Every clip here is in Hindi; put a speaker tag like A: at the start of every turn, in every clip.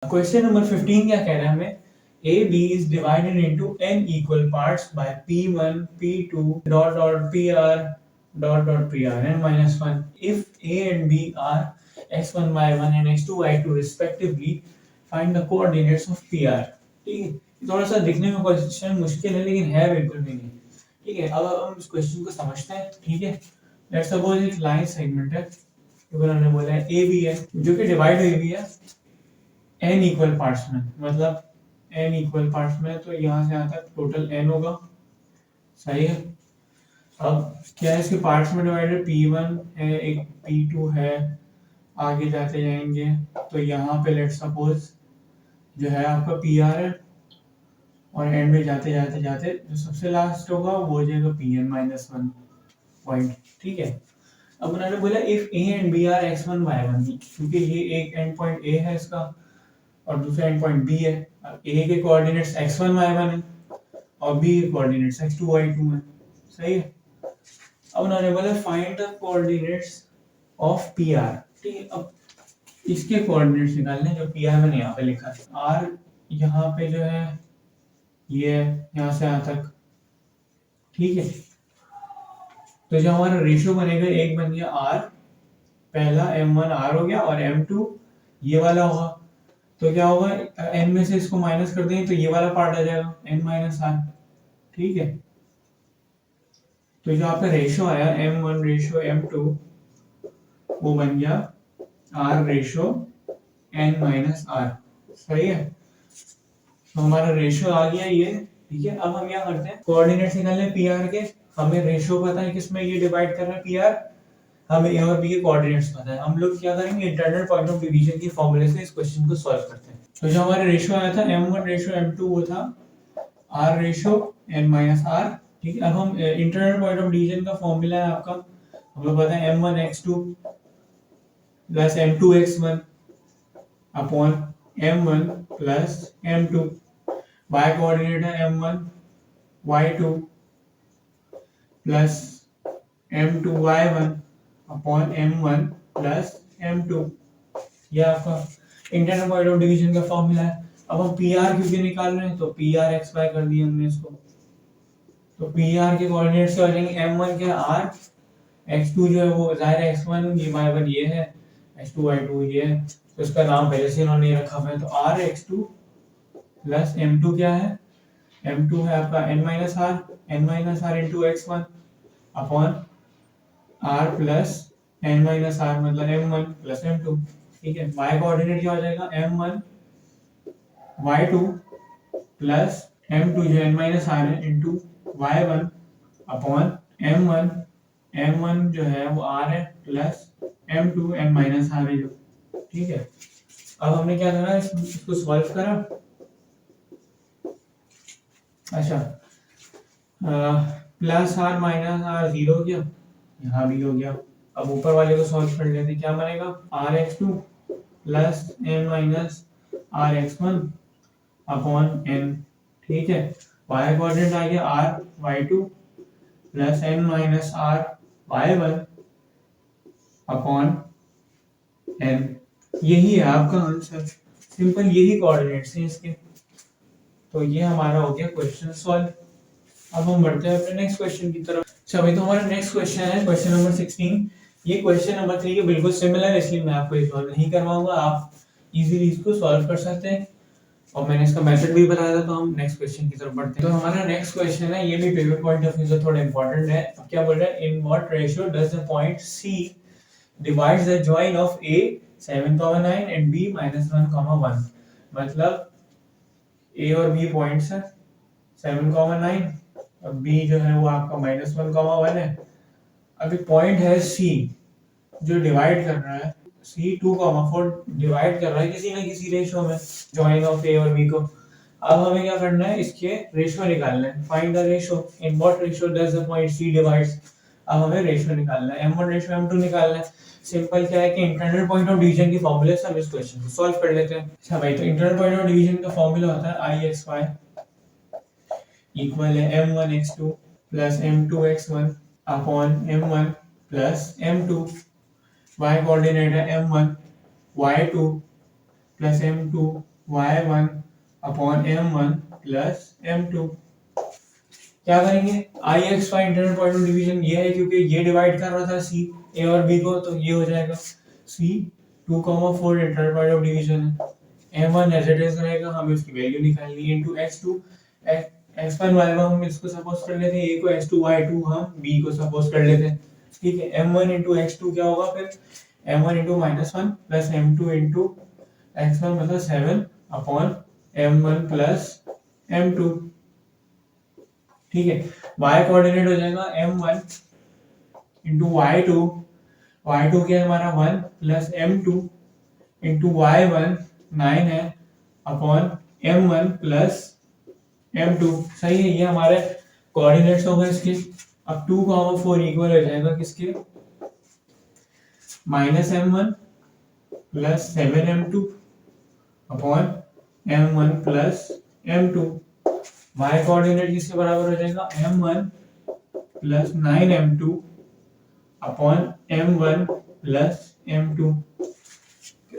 A: क्वेश्चन नंबर 15 क्या कह रहा है हमें, A B is divided into n equal parts by p1 p2 dot dot pr dot dot pr n minus 1 if a and b are x1 y1 and x2 y2 respectively find the coordinates of pr। ठीक है, थोड़ा सा दिखने में क्वेश्चन मुश्किल है लेकिन है बिल्कुल भी नहीं। ठीक है, अब हम इस क्वेश्चन को समझते हैं। ठीक है, लेट्स सपोज एक लाइन सेगमेंट है, उन्होंने बोला है ए बी है जो कि डिवाइड हुई हुई है n इक्वल पार्ट्स में, मतलब n इक्वल पार्ट्स में, तो यहाँ से यहाँ तक टोटल n होगा। सही है, अब क्या है इसके पार्ट्स में डिवाइडेड, p1 है, एक p2 है, आगे जाते जाएंगे तो यहाँ पे लेट्स सपोज जो है आपका pr है और एंड में जाते जाते जाते जो सबसे लास्ट होगा वो हो जाएगा pn-1 पॉइंट। ठीक है, अब उन्होंने बोला if a and b are x1 y1, क्योंकि ये एक एंड पॉइंट a है इसका और दूसरा एंड पॉइंट b है। अब a के कोऑर्डिनेट्स x1 y1 है और b के कोऑर्डिनेट्स x2 y2 है। सही है, अब उन्होंने बोला find the coordinates of pr। ठीक है, अब इसके कोऑर्डिनेट्स निकालने जो pr मैंने यहाँ पे लिखा है, r यहाँ पे जो है ये यहाँ से यहाँ तक। ठीक है, तो जो हमारा रेशियो बनेगा, एक बन गया r, पहला m1 r हो गया और m2 ये वाला होगा, तो क्या होगा n में से इसको माइनस कर देंगे तो ये वाला पार्ट आ जाएगा n माइनस r। ठीक है, तो जो आपका रेशियो आया m1 रेशियो m2 वो बन गया r ratio n minus r। सही है, तो हमारा रेशियो आ गया ये। ठीक है, अब हम क्या करते हैं, कोऑर्डिनेट्स निकालने pr के, हमें रेशियो पता है किसमें ये डिवाइड कर रहा है pr, हमें a और b के कोऑर्डिनेट्स पता है। हम लोग क्या करेंगे, इंटरनल पॉइंट ऑफ डिवीजन की फॉर्मूले से इस क्वेश्चन को सॉल्व करते हैं। तो जो हमारा रेशियो आया था m1 रेशियो m2 वो था r ratio n minus r। ठीक है, अब हम इंटरनल पॉइंट ऑफ डिवीजन का फॉर्मूला है आपका, हमें पता है m1 x2 plus m2 x1 upon m1 plus m2, y coordinate है m1 y2 plus m2 y1 upon m1 plus m2। ये आपका इंटरनल पॉइंट ऑफ डिवीजन का फॉर्मूला है। अब हम pr क्योंकि निकाल रहे हैं तो pr xy कर दिया हमने इसको, तो pr के कोऑर्डिनेट्स क्या हो जाएंगे, m1 के r, x2 जो है वो जाहिर है x1, ये y1 ये है, x2 y2 ये है, तो इसका नाम पहले से इन्होंने रखा हुआ है, तो r x2 प्लस m2 क्या है, m2 है आपका n minus r into x1 upon r plus n minus r मतलब m1 प्लस m2। ठीक है, y कोऑर्डिनेट क्या हो जाएगा, m1 y2 प्लस m2 जो n माइनस r है इंटू y1 अपॉन m1 जो है वो r है plus m2 n minus r है जो। ठीक है, अब हमने क्या करा, इसको सॉल्व करा। अच्छा, प्लस r माइनस r 0 हो गया, यहाँ भी हो गया। अब ऊपर वाले को सॉल्व कर लेते, क्या बनेगा, rx2 plus n minus rx1 upon n। ठीक है, y कोऑर्डिनेट आ गया r y2 plus n minus r y1 upon n। यही है आपका आंसर, सिंपल यही कोऑर्डिनेट्स हैं इसके। तो ये हमारा हो गया क्वेश्चन सॉल्व। अब हम बढ़ते हैं अपने नेक्स्ट क्वेश्चन की तरफ। अच्छा भाई, तो हमारा नेक्स्ट क्वेश्चन है क्वेश्चन नंबर 16। ये क्वेश्चन नंबर 3 के बिल्कुल सिमिलर है, इसलिए मैं आपको ये सॉल्व नहीं करवाऊंगा, आप इजीली इसको सॉल्व कर सकते हैं और मैंने इसका मेथड भी बताया था। तो हम नेक्स्ट क्वेश्चन की तरफ बढ़ते हैं। तो हमारा नेक्स्ट क्वेश्चन है, ये भी पेपर पॉइंट ऑफ व्यू से थोड़ा इंपॉर्टेंट है। अब क्या बोल रहा है, in what ratio does the point C divides the join of A 7,9 and B -1,1। मतलब A और B पॉइंट्स है 7,9 और B जो है वो आपका -1,1 है। अभी पॉइंट है C जो डिवाइड कर रहा है, C 2,4 डिवाइड कर रहा है किसी ना किसी रेशियो में जॉइन ऑफ A और B को। अब हमें क्या करना है, इसके रेशियो निकालना है, find the ratio in what ratio does the point C divides. अब हमें रेशियो निकालना है, m1 रेशियो m2 निकालना है। सिंपल क्या है कि इंटरनल पॉइंट ऑफ डिवीजन की फॉर्मूले से हम इस क्वेश्चन को सॉल्व कर लेते हैं। अच्छा भाई, तो इंटरनल पॉइंट ऑफ डिवीजन का फॉर्मूला होता है IXY इक्वल है m1 x2 plus m2 x1 upon m1 plus m2। y coordinate है m1 y2 plus m2 y1 upon m1 plus m2। क्या करेंगे, I X Y internal point of division ये है क्योंकि ये डिवाइड कर रहा था सी ए और बी को, तो ये हो जाएगा C 2,4 internal point of division है। m1 एज इट इज रहेगा, हमें उसकी वैल्यू निकालनी है इनटू x2 x1 y1 हम इसको सपोज कर लेते हैं, a को x2 y2 हम b को सपोज कर लेते हैं, ठीक है। m1 इंटू x2 क्या होगा फिर, m1 into -1 plus m2 into x1 मतलब 7 अपॉन m1 प्लस m2, ठीक है। y कोऑर्डिनेट हो जाएगा m1 इंटू y2, y2 क्या है हमारा 1 प्लस m2 इंटू y1 9 है अपॉन m1 प्लस m2, सही है। ये हमारे कोऑर्डिनेट्स हो गए इसके। अब 2,4 इक्वल हो जाएगा किसके, -m1 plus 7m2 upon m1 plus m2। y coordinate किसके बराबर हो जाएगा, m1 plus 9m2 upon m1 plus m2।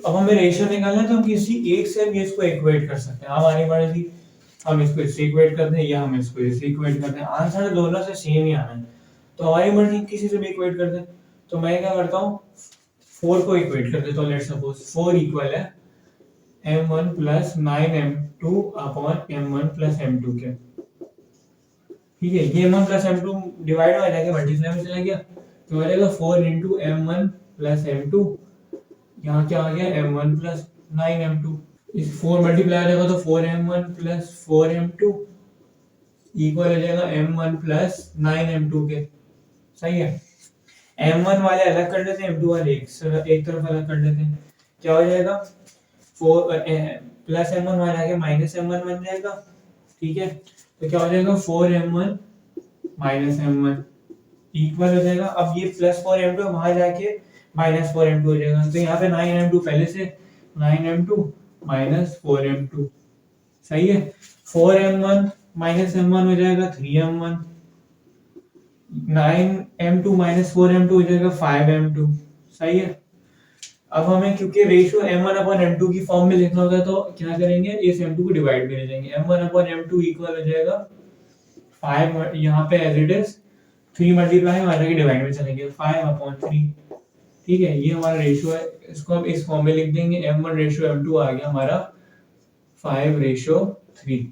A: अब हमें रेशियो निकालना है तो हम किसी एक से हम इसको इक्वेट कर सकते हैं, हमारी मर्जी, हम इसको इससे इक्वेट करते हैं या हम इसको इससे इक्वेट करते हैं, आंसर दोनों से सेम ही आना है, तो हमारी मर्जी किसी से भी इक्वेट करते हैं। तो मैं क्या करता हूँ, 4 को इक्वेट कर देता हूँ, लेट्स सपोज 4 इक्वल है m1 plus 9m2 upon m1 plus m2 के, ठीक है। ये m1 प्लस m2 डिवाइड हो जाएगा, मल्टीप्लाई में चला गया तो हो जाएगा 4 इंटू m1 प्लस m2, यहाँ क्या आ गया m1 प्लस 9m2, इस 4 मल्टीप्लाई हो जाएगा तो 4m1 प्लस 4m2 इक्वल हो जाएगा m1 प्लस 9m2 के, सही है। m1 वाले अलग कर लेते हैं, m2 वाले एक तरफ अलग कर लेते हैं, क्या हो जाएगा 4 प्लस m1 वाला आगे माइनस m1 बन जाएगा, ठीक है। तो क्या हो जाएगा 4m1 माइनस m1 इक्वल हो जाएगा, अब ये प्लस 4m2 वहां जाके माइनस 4m2 हो जाएगा, तो यहाँ पे 9m2 पहले से 9m2 माइनस 4m2, सही है। 4m1 माइनस m1 हो जाएगा 3m1, 9m2 माइनस 4m2 हो जाएगा 5m2, सही है। अब हमें क्योंकि रेशियो m1 अपॉन m2 की फॉर्म में लिखना होगा तो क्या करेंगे, इस m2 को डिवाइड में ले जाएंगे, m1 अपॉन m2 इक्वल हो जाएगा 5, यहाँ पे एज इट इज 3 मल्टीप्लाई हमारा के डिवाइड में चलेंगे 5 अपॉन 3, ठीक है। ये हमारा रेशियो है, इसको हम इस फॉर्म में लिख देंगे, m1 रेशियो m2 आ गया हमारा 5:3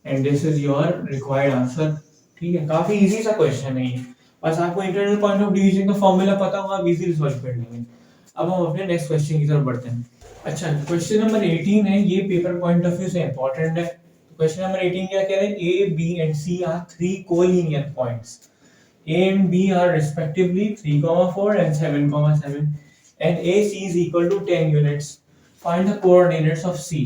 A: and this is your required answer, ठीक है। काफी इजी सा क्वेश्चन है ये, बस आपको इंटरनल पॉइंट ऑफ डिवीजन का फॉर्मूला पता होगा, आप इजीली सॉल्व कर लेंगे। अब हम अपने नेक्स्ट क्वेश्चन की तरफ बढ़ते हैं। अच्छा, क्वेश्चन नंबर 18 है, ये पेपर पॉइंट ऑफ व्यू से इंपॉर्टेंट है। क्वेश्चन नंबर 18 क्या कह रहे हैं, A B and C are 3 collinear points, A and B are respectively 3,4 and 7,7 and AC is equal to 10 units. Find the coordinates of C.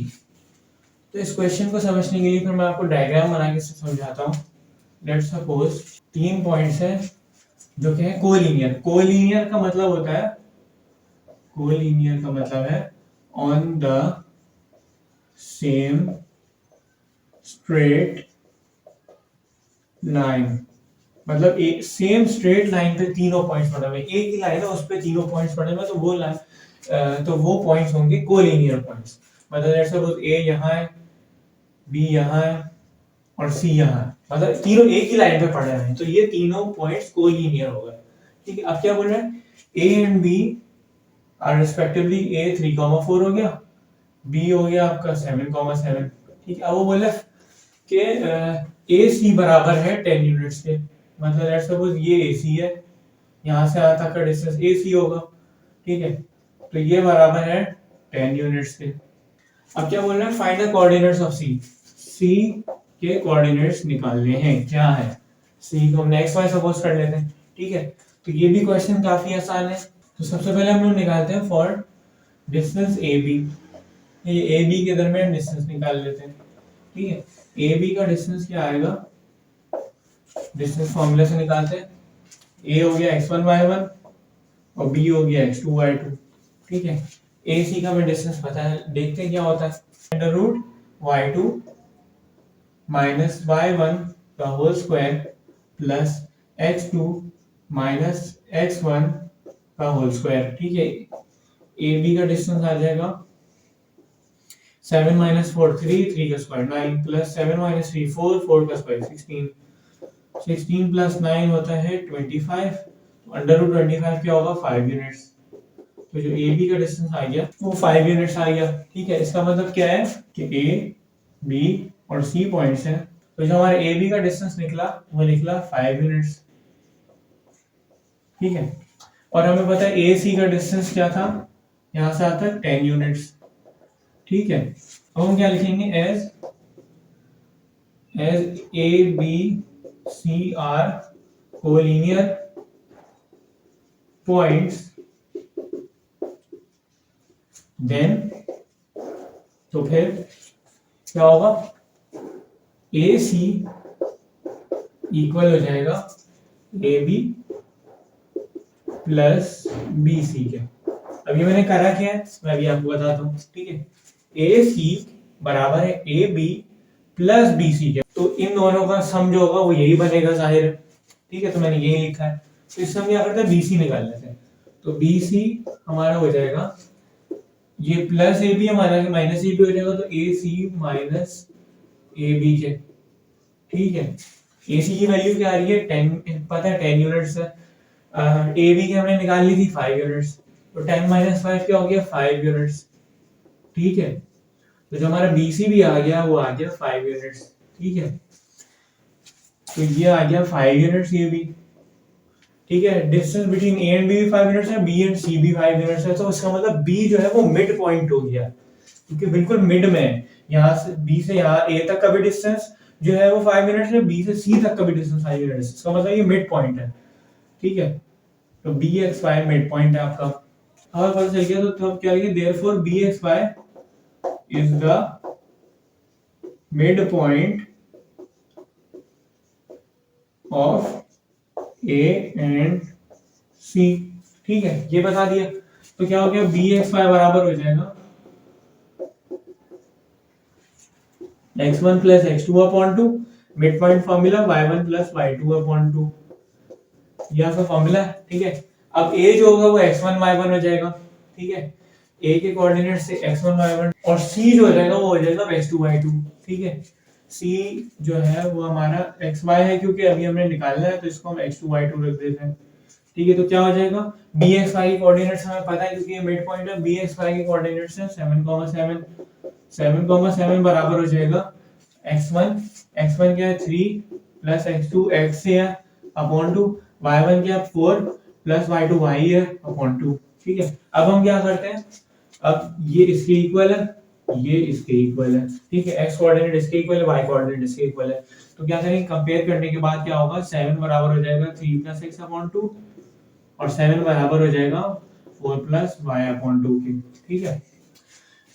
A: तो इस क्वेश्चन को समझने के लिए फिर मैं आपको डायग्राम बना के समझाता हूँ। लेट्स सपोज 3 पॉइंट्स हैं जो कि है कोलिनियर। कोलिनियर का मतलब होता है, कोलिनियर का मतलब है on the same straight line, मतलब एक सेम स्ट्रेट लाइन पे तीनों पॉइंट्स पड़े हुए, एक ही लाइन है उस पे तीनों पॉइंट्स पड़े हुए, तो वो पॉइंट्स होंगे कोलिनियर पॉइंट्स। मतलब लेट्स सपोज ए यहाँ है, बी यहाँ है और सी यहाँ है, मतलब तीनों एक ही लाइन पे पड़े हुए हैं, तो ये तीनों पॉइंट्स कोलिनियर हो गए, ठीक है। अब क्या बोल रहे हैं, A and B are respectively, A 3,4 हो गया, बी हो गया आपका 7,7, ठीक है। अब वो बोले कि ए सी बराबर है 10 यूनिट्स के, मतलब लेट्स सपोज ये AC है, यहाँ से यहाँ तक का डिस्टेंस AC होगा, ठीक है। तो ये बराबर है 10 यूनिट्स के। अब क्या बोल रहे हैं, find the coordinates of C। C के कोऑर्डिनेट्स निकालने हैं, क्या है C को हम XY सपोज कर लेते हैं, ठीक है। तो ये भी क्वेश्चन काफी आसान है। तो सबसे पहले हम लोग निकालते हैं फॉर डिस्टेंस AB, ये AB के दरमियान डिस्टेंस निकाल लेते हैं, ठीक है। AB का डिस्टेंस क्या आएगा, डिस्टेंस फॉर्मूला से निकालते हैं, a हो गया x1 y1 और b हो गया x2 y2, ठीक है। AC का हमें डिस्टेंस पता है, देखते हैं क्या होता है, under root y2 minus y1 का whole square plus x2 minus x1 का होल स्क्वायर, ठीक है। AB का डिस्टेंस आ जाएगा 7 माइनस 4 3, 3 का स्क्वायर 9 प्लस 7 माइनस 3 4, 4 का स्क्वायर 16, 16 प्लस 9 होता है 25, अंडर रूट 25 क्या होगा 5 यूनिट्स। तो जो ए बी का डिस्टेंस आ गया वो 5 यूनिट्स आ गया। ठीक है, इसका मतलब क्या है कि ए बी और सी पॉइंट्स हैं, तो जो हमारा ए बी का डिस्टेंस निकला वो निकला 5 यूनिट्स। ठीक है, और हमें पता है ए सी का डिस्टेंस क्या था, यहां से आता है 10 यूनिट्स। ठीक है, अब हम क्या लिखेंगे as A B C are collinear points then, तो फिर क्या होगा ए सी इक्वल हो जाएगा A B plus B C के। अभी मैंने करा क्या है मैं अभी आपको बताता हूँ। ठीक है, ए सी बराबर है A B plus B C के, तो इन दोनों का सम जो होगा वो यही बनेगा जाहिर है। ठीक है, तो मैंने यही लिखा है, तो इससे हम क्या करते हैं बी सी निकाल लेते हैं। तो बी सी हमारा हो जाएगा ये प्लस ए बी हमारा माइनस ए बी हो जाएगा, तो ए सी माइनस ए बी के। ठीक है, ए सी की वैल्यू क्या आ रही है 10, पता है 10 यूनिट्स है। ए बी की हमने निकाल ली थी 5 यूनिट्स, तो 10 माइनस 5 क्या हो गया 5 यूनिट्स। ठीक है, तो जो हमारा बी सी भी आ गया वो आ गया 5 यूनिट्स। ठीक है, तो ये आ गया 5 यूनिट्स ये भी। ठीक है, distance between A and B भी 5 यूनिट्स है, बी एंड सी भी 5 यूनिट्स है, तो इसका मतलब बी जो है वो मिड पॉइंट हो गया, क्योंकि बिल्कुल मिड में है। यहाँ से बी से यहाँ ए तक का भी डिस्टेंस जो है वो 5 यूनिट्स है, बी से सी तक का भी डिस्टेंस 5 यूनिट्स, इसका मतलब ये मिड पॉइंट है। ठीक है, तो B X Y mid point है आपका। और पता चल गया, तो हम क्या लिखेंगे therefore B X Y is the mid point of A and C. ठीक है, ये बता दिया, तो क्या हो गया बी एक्स वाई बराबर हो जाएगा x1 plus x2 upon 2, mid point formula y1 plus y2 upon 2, ये आपका फॉर्मूला है। ठीक है, अब a जो होगा वो x1 y1 हो जाएगा। ठीक है, a के कोऑर्डिनेट से x1 y1, और c जो हो जाएगा वो हो जाएगा x2 y2। ठीक है, c जो है वो हमारा xy है, क्योंकि अभी हमने निकालना है तो इसको हम x2 y2 रख देते हैं। ठीक है, तो क्या हो जाएगा bxy के कोऑर्डिनेट्स हमें पता है क्योंकि ये मिड पॉइंट है, bxy के कोऑर्डिनेट्स हैं 7,7, 7,7 बराबर हो जाएगा x1, x1 क्या है 3 प्लस x2 x से है अपॉन 2, y1 क्या है 4 प्लस y2 y है अपॉन 2। ठीक है, अब हम क्या करते हैं, अब ये इसके इक्वल है, ये इसके इक्वल है। ठीक है, x कोऑर्डिनेट इसके इक्वल है, y कोऑर्डिनेट इसके इक्वल है, तो क्या करेंगे कंपेयर करने के बाद क्या होगा 7 बराबर हो जाएगा 3 प्लस x अपॉन 2, और 7 बराबर हो जाएगा 4 प्लस y अपॉन 2 के। ठीक है,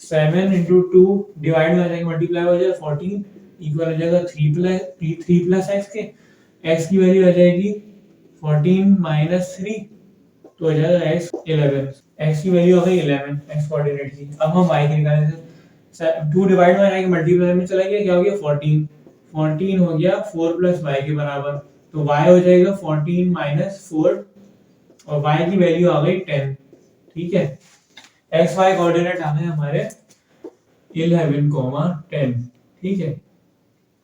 A: 7 इंटू 2 डिवाइड में हो जाएगा मल्टीप्लाई हो जाएगा 14 इक्वल हो जाएगा 3 प्लस x के, x की वैल्यू आ जाएगी 14 माइनस 3, तो हो जाएगा x 11, x की वैल्यू हो गई 11 x कोऑर्डिनेट की। अब हम y की निकालेंगे, 2 डिवाइड में आएगा मल्टीप्लाई में चला गया, क्या हो गया 14, 14 हो गया 4 प्लस y के बराबर, तो y हो जाएगा 14 माइनस 4, और y की वैल्यू आ गई 10। ठीक है, एक्स वाई कोऑर्डिनेट आ गए हमारे 11, 10। ठीक है,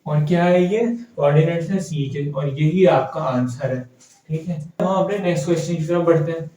A: और क्या है ये कोऑर्डिनेट्स है सी के, और यही आपका आंसर है। ठीक है, हम अपने नेक्स्ट क्वेश्चन की तरफ बढ़ते हैं।